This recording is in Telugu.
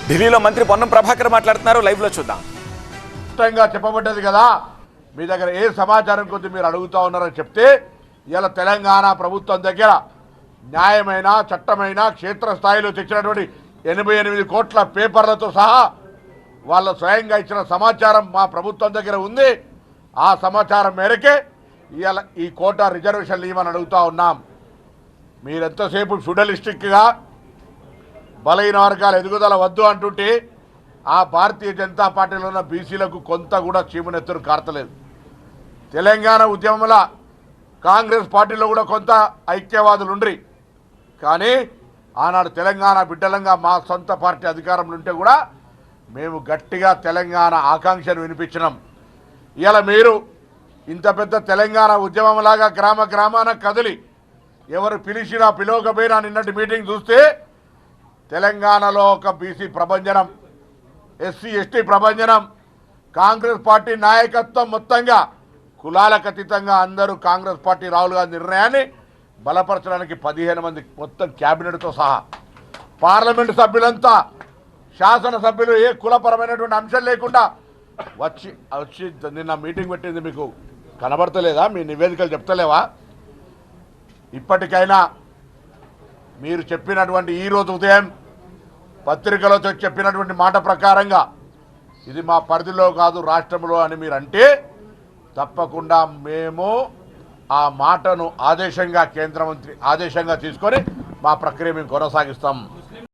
ఢిల్లీలో మంత్రి పొన్నం ప్రభాకర్ మాట్లాడుతున్నారు, లైవ్ లో చూద్దాం. స్పష్టంగా చెప్పబడ్డది కదా, మీ దగ్గర ఏ సమాచారం కొద్ది మీరు అడుగుతా ఉన్నారని చెప్తే ఇలా తెలంగాణ ప్రభుత్వం దగ్గర న్యాయమైన చట్టమైన క్షేత్రస్థాయిలో తెచ్చినటువంటి 88 కోట్ల పేపర్లతో సహా వాళ్ళ స్వయంగా ఇచ్చిన సమాచారం మా ప్రభుత్వం దగ్గర ఉంది. ఆ సమాచారం మేరకే ఇవాళ ఈ కోటా రిజర్వేషన్లు ఇవ్వమని అడుగుతూ ఉన్నాం. మీరెంతసేపు ఫెడరలిస్టిక్గా బలహీన వర్గాల ఎదుగుదల వద్దు అంటుంటే ఆ భారతీయ జనతా పార్టీలో ఉన్న బీసీలకు కొంత కూడా చీమునెత్తురు కారతలేదు. తెలంగాణ ఉద్యమంలో కాంగ్రెస్ పార్టీలో కూడా కొంత ఐక్యవాదులు ఉండ్రి, కానీ ఆనాడు తెలంగాణ బిడ్డలంగా మా సొంత పార్టీ అధికారంలో ఉంటే కూడా మేము గట్టిగా తెలంగాణ ఆకాంక్షను వినిపించినాం. ఇలా మీరు ఇంత పెద్ద తెలంగాణ ఉద్యమంలాగా గ్రామ గ్రామాన కదిలి ఎవరు పిలిచినా పిలవకపోయినా నిన్నటి మీటింగ్ చూస్తే తెలంగాణలో ఒక బీసీ ప్రభంజనం, ఎస్సీ ఎస్టీ ప్రభంజనం, కాంగ్రెస్ పార్టీ నాయకత్వం మొత్తంగా కులాలకు అతీతంగా అందరూ కాంగ్రెస్ పార్టీ రాహుల్ గాంధీ నిర్ణయాన్ని బలపరచడానికి 15 మంది మొత్తం క్యాబినెట్తో సహా పార్లమెంటు సభ్యులంతా శాసనసభ్యులు ఏ కులపరమైనటువంటి అంశం లేకుండా వచ్చి నిన్న మీటింగ్ పెట్టింది. మీకు కనబడతలేదా? మీ నివేదికలు చెప్తలేవా? ఇప్పటికైనా మీరు చెప్పినటువంటి ఈరోజు ఉదయం పత్రికలో చెప్పినటువంటి మాట ప్రకారంగా ఇది మా పరిధిలో కాదు రాష్ట్రంలో అని మీరు అంటే తప్పకుండా మేము ఆ మాటను ఆదేశంగా కేంద్ర మంత్రి ఆదేశంగా తీసుకొని మా ప్రక్రియ మేము కొనసాగిస్తాం.